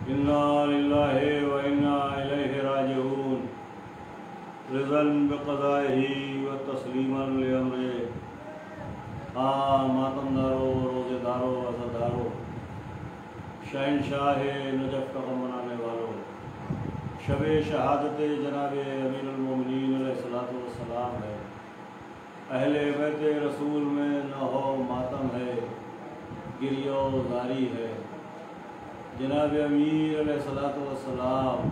इन्ना लिल्लाहि व इन्ना इलैहि राजिऊन। रिज़न बिक़ज़ाइही व तस्लीमन लिअम्रिही। मातमदारो, रोज़ेदारो, अज़ादारो, शहंशाह नजफ़ का गम मनाने वालों, शब शहादत जनाब अमीरुल मोमिनीन अलैहिस्सलातु वस्सलाम है। अहले बैत रसूल में न हो मातम है, गिरियो ज़ारी है। जनाब अमीर अलैहिस्सलातु वस्सलाम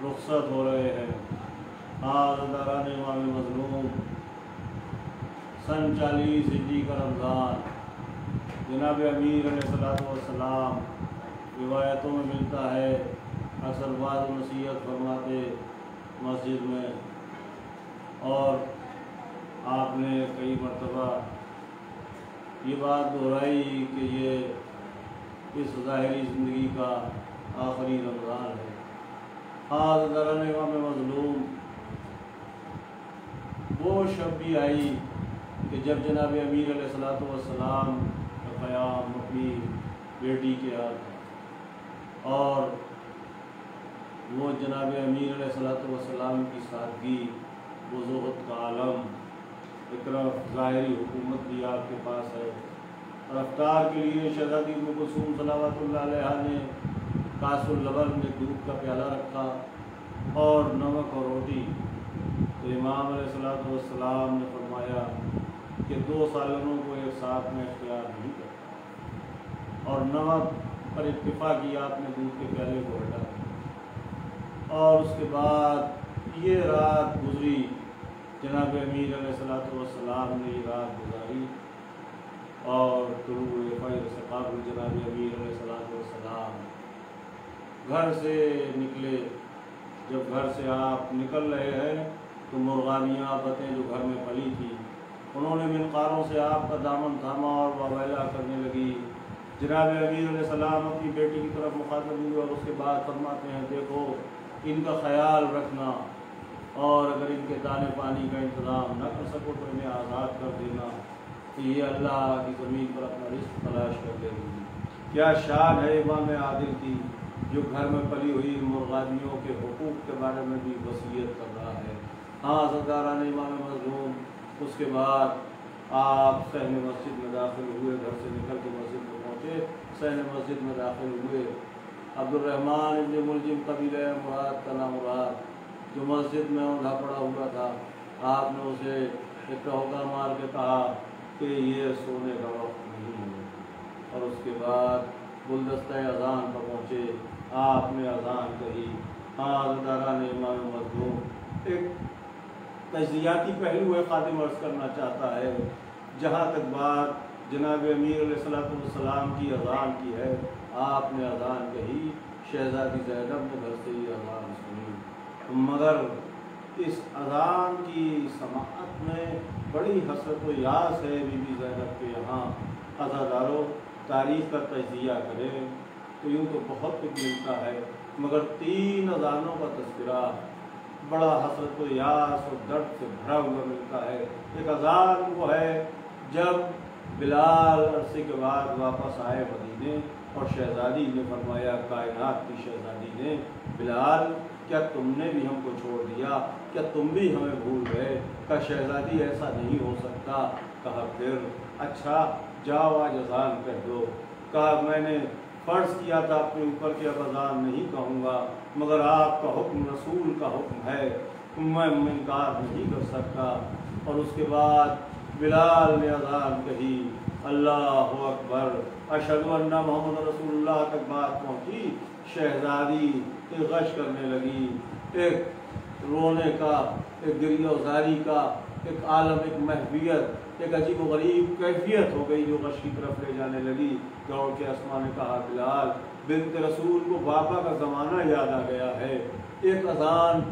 रुखसत हो रहे हैं। आज़दारान इमाम मज़लूम सन 40 हिजरी का रमज़ान। जनाब अमीर अलैहिस्सलातु वस्सलाम रिवायतों में मिलता है, अक्सर बाद नसीहत फरमाते मस्जिद में, और आपने कई मरतबा ये बात दोहराई कि ये इस ज़ाहिरी ज़िंदगी का आखिरी रमज़ान है। हाज़िरान इमाम मज़लूम, वो शब भी आई कि जब जनाब अमीर अलैहिस्सलातु वस्सलाम का क़याम अपनी बेटी के हाथ था, और वो जनाब अमीर अलैहिस्सलातु वस्सलाम की सादगी, वो ज़ुहद का आलम, एक तरफ ज़ाहिरी हुकूमत भी आपके पास है, और अफ्तार के लिए शहज़ादी उम्मे कुलसूम सलावतुल्लाह अलैहा ने कासुल लबन में दूध का प्याला रखा और नमक और रोटी। तो इमाम अलैहिस्सलातु वस्सलाम ने फरमाया कि 2 सालनों को एक साथ में इख्तियार नहीं करता, और नमक पर इत्तिफा किया, आपने दूध के प्याले को हटा। और उसके बाद ये रात गुजरी, जनाब अमीर अलैहिस्सलातु वस्सलाम ने ये रात गुजारी, और तुलूए फज्र से क़ब्ल जनाब अमीर अलैहिस्सलातु वस्सलाम घर से निकले। जब घर से आप निकल रहे हैं तो मुर्गानियाँ बतें जो घर में पली थी, उन्होंने मिनकारों से आपका दामन थामा और वावैला करने लगी। जनाब अमीर अलैहिस्सलाम अपनी बेटी की तरफ मुखातब हुए और उसके बाद फरमाते हैं, देखो इनका ख्याल रखना, और अगर इनके दाने पानी का इंतज़ाम न कर सको तो इन्हें आज़ाद कर देना, तो ये अल्लाह की ज़मीन पर अपना रिज़्क़ तलाश कर लेंगी। क्या शान है इमाम आदिल की, जो घर में पली हुई मुर्गानियों के हुकूक़ के बारे में भी वसीयत कर रहा है। सरदारान इमाम मज़लूम, उसके बाद आप सहन मस्जिद में दाखिल हुए, घर से निकल के मस्जिद में पहुँचे, सहन मस्जिद में दाखिल हुए। अब्दुर्रहमान इब्न मुलजिम कबीला मुराद का नाम मुराद, जो मस्जिद में औंधा पड़ा हुआ था, आपने उसे एक टहका मार के कहा कि ये सोने का वक्त नहीं है। और उसके बाद गुलदस्ता अज़ान पर पहुँचे, आपने अज़ान कही। सरदारान इमाम मज़लूम, एक तज़ियाती पहलू है, ख़ादिम अर्ज़ करना चाहता है। जहाँ तक बात जनाब अमीर अलैहिस्सलातु वस्सलाम की अज़ान की है, आपने अज़ान कही, शहज़ादी ज़ैनब ने घर से ही अज़ान सुनी, मगर इस अज़ान की समाअत में बड़ी हसरत व यास है बीबी ज़ैनब के यहाँ। अज़ादारों, तारीख़ का तज़किया करें तो यूँ तो बहुत कुछ मिलता है, मगर 3 अज़ानों का तज़किरा बड़ा हसरत व यास और दर्द से भरा हुआ मिलता है। एक अज़ान वो है जब बिलाल अरसे के बाद वापस आए मदीने, और शहज़ादी ने फरमाया, कायनात की शहज़ादी ने, बिलाल क्या तुमने भी हमको छोड़ दिया, क्या तुम भी हमें भूल गए? कहा शहज़ादी ऐसा नहीं हो सकता। कहा फिर अच्छा जाओ आज अज़ान कह दो। कहा मैंने फ़र्ज़ किया था अपने ऊपर कि अब अज़ान नहीं कहूँगा, मगर आपका हुक्म रसूल का हुक्म है, मैं इनकार नहीं कर सकता। और उसके बाद बिलाल ने अज़ान कही, अल्लाहु अकबर, अशहदु अन्ना मुहम्मद रसूलुल्लाह तक बात पहुँची। शहज़ादी एक गश करने लगी, एक रोने का, एक गिरियोज़ारी का एक आलम, एक महवियत, एक अजीब व गरीब कैफियत हो गई जो गश की तरफ ले जाने लगी। दौड़ के अस्मा ने कहा, बिलाल बिन्त रसूल को बाबा का ज़माना याद आ गया है। एक अज़ान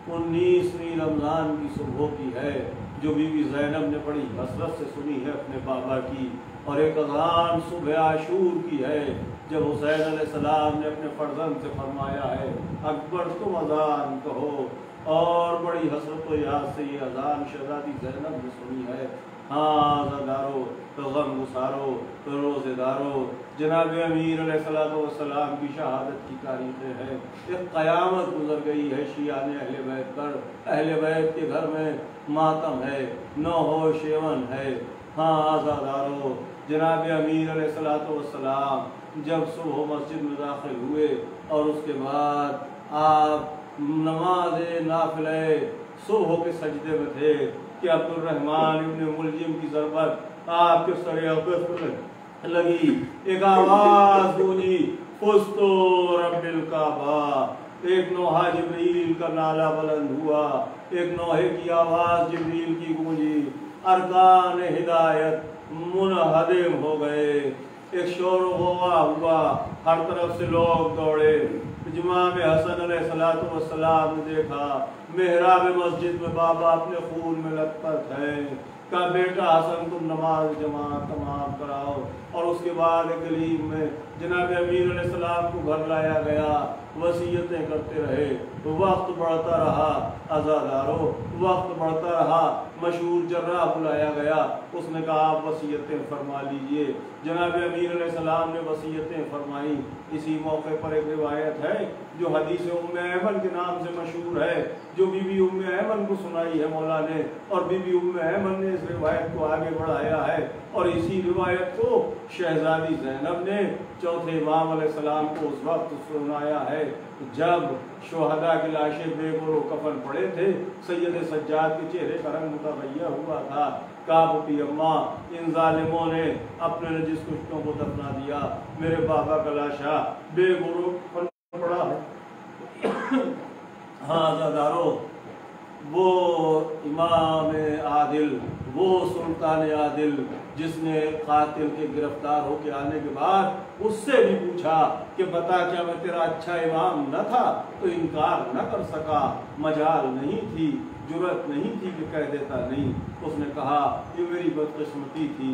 19वीं रमज़ान की सुबह की है जो बीबी ज़ैनब ने बड़ी हसरत से सुनी है अपने बाबा की, और एक अज़ान सुबह आशूर की है जब हुसैन अलैहिस्सलाम ने अपने फ़र्ज़ंद से फरमाया है, अकबर तुम अज़ान कहो। और बड़ी हसरत व याद से ये अज़ान शहज़ादी ज़ैनब ने सुनी है। हाँ आज़ादारो, तो गम गुसारो, तो रोज़ेदारो, जनाब अमीर अलैहिस्सलाम की शहादत की तारीखें हैं। एक क़यामत गुजर गई है शियाने अहले बैत पर, अहले बैत के घर में मातम है, नौहो शेवन है। हाँ आज़ादारो, जनाब अमीर अलैहिस्सलाम जब सुबह मस्जिद में दाखिल हुए और उसके बाद आप नमाज नाफिले सुबह के सजदे में थे कि अब्दुर्रहमान इब्न मुलजिम की ज़रबत आपके सर लगी। एक आवाज़ गूंजी, फुस्तो रब्बिल काबा। एक नौहा जिब्रील का नाला बुलंद हुआ, एक नौहे की आवाज़ जिब्रील की गूंजी। अरकान हिदायत मुनहदिम हो गए, एक शोर हुआ, हर तरफ से लोग दौड़े। इमाम हसन अलैहिस्सलाम ने देखा मेहराब मस्जिद में बाबा अपने खून में लथपथ है। का बेटा हसन तुम नमाज जमात तमाम कराओ। और उसके बाद गलीब में जनाब अमीर अलैहिस्सलाम को घर लाया गया, वसीयतें करते रहे। तो वक्त बढ़ता रहा आज़ादारो, वक्त बढ़ता रहा। मशहूर जर्रा बुलाया गया, उसने कहा आप वसीयतें फरमा लीजिए। जनाब अमीर अलैहिस्सलाम ने वसीयतें फरमाई। इसी मौके पर एक रिवायत है जो हदीस उम्मे ऐमन के नाम से मशहूर है, जो बीबी उम्मे ऐमन को सुनाई है मौला ने, और बीबी उम्मे ऐमन ने इस रिवायत को आगे बढ़ाया है। और इसी रिवायत को शहजादी ज़ैनब ने चौथे इमाम अलैहिस्सलाम को उस वक्त सुनाया है जब शुहदा की लाशें बेगोरो कफन पड़े थे। सैयद सज्जाद के चेहरे का रंग मुतगय्यर हुआ था। काब की अम्मा इन जालिमों ने अपने नजिस कुश्तों को दफना दिया, मेरे बाबा का लाशा बेगोरो कफन पड़ा है। हाँ आज़ादारो, वो इमाम आदिल, वो सुल्तान आदिल जिसने कातिल के गिरफ्तार होकर आने के बाद उससे भी पूछा कि बता क्या मैं तेरा अच्छा इमाम न था, तो इनकार न कर सका। मजाल नहीं थी, जुर्रत नहीं थी कि कह देता नहीं। उसने कहा ये मेरी बदकिस्मती थी।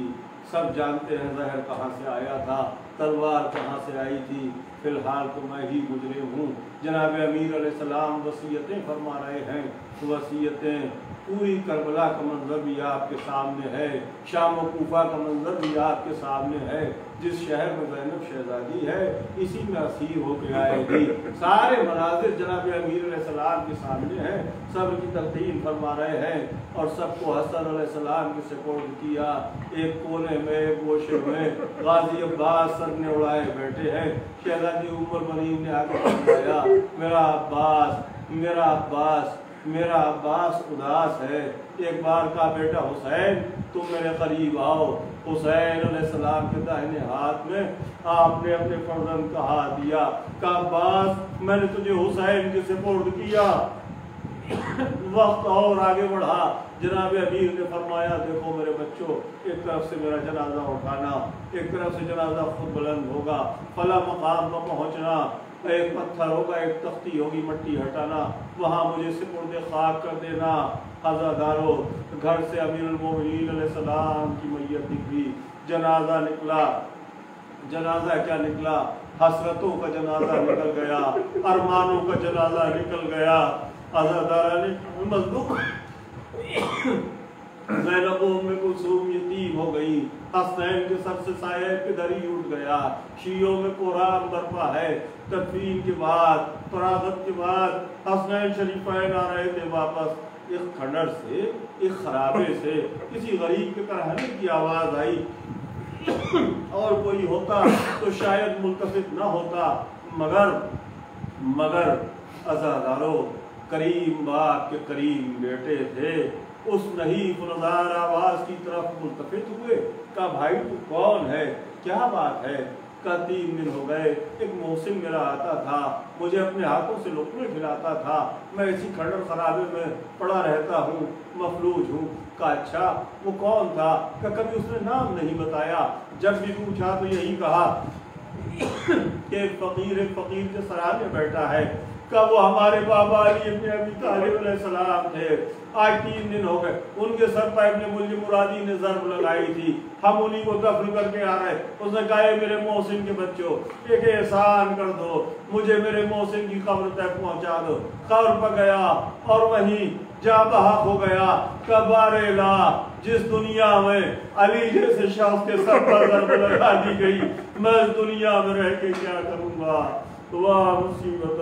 सब जानते हैं जहर कहाँ से आया था, तलवार कहाँ से आई थी, फिलहाल तो मैं ही गुजरे हूँ। जनाब अमीर अलैहिस्सलाम वसीयतें फरमा रहे हैं, वसीयतें पूरी करबला का मंजर भी आपके सामने है, शाम और कूफा का मंजर भी आपके सामने है। जिस शहर में ज़ैनब शहजादी है इसी में असीर होकर आएगी। सारे मनाजिर जनाब अमीर अलैहिस्सलाम के सामने हैं, सब की तलक़ीन फरमा रहे हैं और सबको हसन अलैहिस्सलाम की सपोर्ट किया। एक कोने में, एक गोशे में गाजी अब्बास सर ने उड़ाए बैठे हैं। शहजादी उम्मुल बनीन ने आगे फरमाया मेरा अब्बास, मेरा अब्बास, मेरा अब्बास उदास है। एक बार का बेटा हुसैन तुम मेरे करीब आओ। हुसैन अलैहिस्सलाम के दाहिने हाथ में आपने अपने फर्जंद का हाथ दिया। का अब्बास मैंने तुझे हुसैन के सुपुर्द किया। वक्त और आगे बढ़ा। जनाब अमीर ने फरमाया देखो मेरे बच्चों, एक तरफ से मेरा जनाजा उठाना, एक तरफ से जनाजा खुद बुलंद होगा, फला मकाम पर पहुँचना, एक पत्थर होगा, एक तख्ती होगी, मट्टी हटाना, वहाँ मुझे सुपुर्द खाक कर देना। आज़ादारो, घर से अमीरुल मोमिनीन अलैहिस्सलाम की मैयत निकली, जनाजा निकला। जनाजा क्या निकला, हसरतों का जनाजा निकल गया, अरमानों का जनाजा निकल गया। आज़ादारा ने मज़लूम ज़ैनब उम्मे कुलसूम यतीम हो गई। हसनैन के सर से साये पे दरी उठ गया। शीयों में कुरान बरपा है। तदफीन के बाद, फरागत के बाद हसनैन शरीफैन आ रहे थे वापस। एक खंडर से, एक खराबे से किसी गरीब के तरहने की आवाज़ आई। और कोई होता तो शायद मुल्तफित न होता, मगर अज़ादारो करीम बाप के करीम बेटे थे। उस नहीफ नज़ार आवाज़ की तरफ मुल्तफित हुए। का भाई तू कौन है, क्या बात है? का 3 दिन हो गए, एक मोहसिन मेरा आता था, मुझे अपने हाथों से लुक़मे खिलाता था, मैं इसी खंडर खराबे में पड़ा रहता हूँ, मफलूज हूँ। का अच्छा वो कौन था? का कभी उसने नाम नहीं बताया। जब भी पूछा तो यही कहा कि एक फ़कीर के सराहने बैठा है। का वो हमारे बाबा अली इब्न अबी तालिब अलैहिस्सलाम थे। आज 3 दिन हो गए, उनके सर पर इब्न मुल्जिम मुरादी ने ज़र्ब लगाई थी, हम उन्हीं को दफन करके आ रहे। उसने कहा मेरे मोहसिन के बच्चों, एक एहसान कर दो, मुझे मेरे मोहसिन की कब्र तक पहुंचा दो। कब्र पर गया और वहीं जा बहक हो गया। कबारेला جس دنیا میں علی جیسے شخص کے سر پر ضرب لگا دی گئی، میں اس دنیا میں رہ کے کیا کروں گا؟ دعا مصیبت